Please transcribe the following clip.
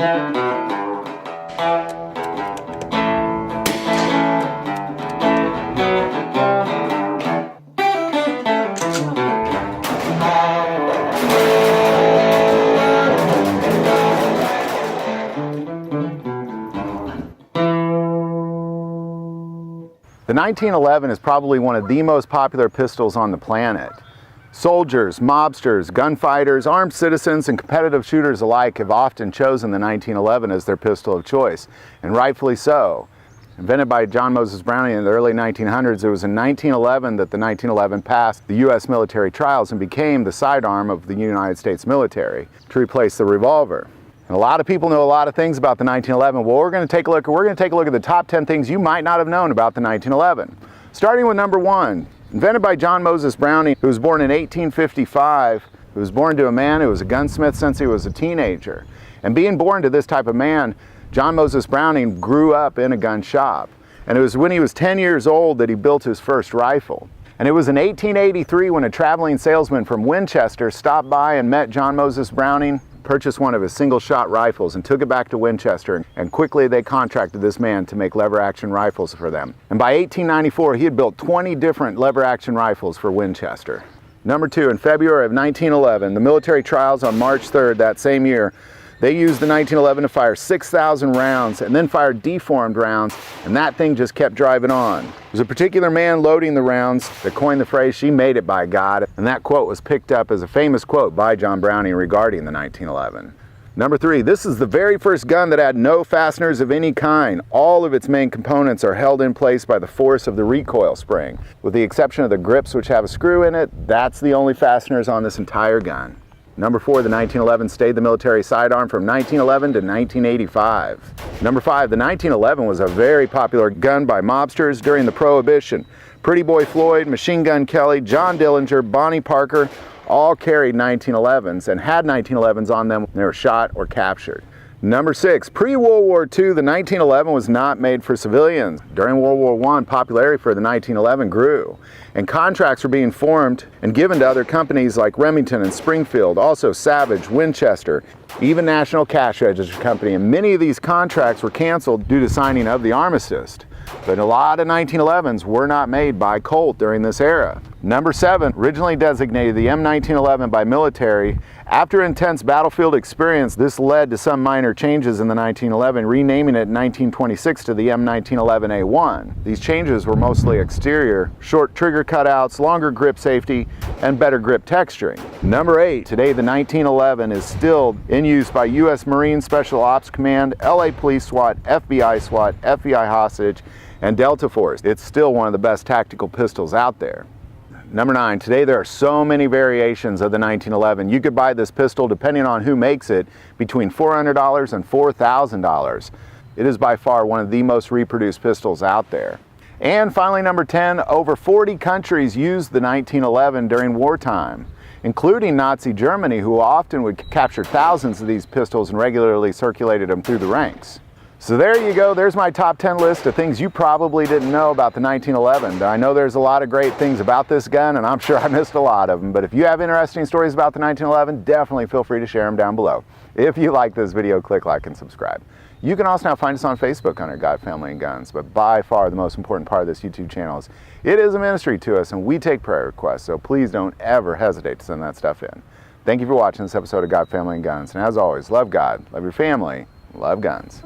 The 1911 is probably one of the most popular pistols on the planet. Soldiers, mobsters, gunfighters, armed citizens, and competitive shooters alike have often chosen the 1911 as their pistol of choice, and rightfully so. Invented by John Moses Browning in the early 1900s, it was in 1911 that the 1911 passed the U.S. military trials and became the sidearm of the United States military to replace the revolver. And a lot of people know a lot of things about the 1911. Well, we're going to take a look at the top 10 things you might not have known about the 1911. Starting with number 1, invented by John Moses Browning, who was born in 1855, who was born to a man who was a gunsmith since he was a teenager. And being born to this type of man, John Moses Browning grew up in a gun shop. And it was when he was 10 years old that he built his first rifle. And it was in 1883 when a traveling salesman from Winchester stopped by and met John Moses Browning, purchased one of his single-shot rifles and took it back to Winchester, and quickly they contracted this man to make lever-action rifles for them. And by 1894, he had built 20 different lever-action rifles for Winchester. Number 2, in February of 1911, the military trials on March 3rd that same year, they used the 1911 to fire 6,000 rounds and then fired deformed rounds, and that thing just kept driving on. There was a particular man loading the rounds that coined the phrase, "She made it, by God," and that quote was picked up as a famous quote by John Browning regarding the 1911. Number 3, this is the very first gun that had no fasteners of any kind. All of its main components are held in place by the force of the recoil spring. With the exception of the grips, which have a screw in it, that's the only fasteners on this entire gun. Number 4, the 1911 stayed the military sidearm from 1911 to 1985. Number 5, the 1911 was a very popular gun by mobsters during the Prohibition. Pretty Boy Floyd, Machine Gun Kelly, John Dillinger, Bonnie Parker all carried 1911s and had 1911s on them when they were shot or captured. Number 6, pre-World War II, the 1911 was not made for civilians. During World War I, popularity for the 1911 grew, and contracts were being formed and given to other companies like Remington and Springfield, also Savage, Winchester, even National Cash Register Company, and many of these contracts were canceled due to signing of the armistice. But a lot of 1911s were not made by Colt during this era. Number 7, originally designated the M1911 by military. After intense battlefield experience, this led to some minor changes in the 1911, renaming it in 1926 to the M1911A1. These changes were mostly exterior, short trigger cutouts, longer grip safety, and better grip texturing. Number 8, today the 1911 is still in use by U.S. Marine Special Ops Command, LA Police SWAT, FBI Hostage, and Delta Force. It's still one of the best tactical pistols out there. Number 9, today there are so many variations of the 1911. You could buy this pistol, depending on who makes it, between $400 and $4,000. It is by far one of the most reproduced pistols out there. And finally, number 10, over 40 countries used the 1911 during wartime, including Nazi Germany, who often would capture thousands of these pistols and regularly circulated them through the ranks. So there you go, there's my top 10 list of things you probably didn't know about the 1911. I know there's a lot of great things about this gun, and I'm sure I missed a lot of them, but if you have interesting stories about the 1911, definitely feel free to share them down below. If you like this video, click like and subscribe. You can also now find us on Facebook under God, Family, and Guns, but by far the most important part of this YouTube channel is it is a ministry to us, and we take prayer requests, so please don't ever hesitate to send that stuff in. Thank you for watching this episode of God, Family, and Guns, and as always, love God, love your family, love guns.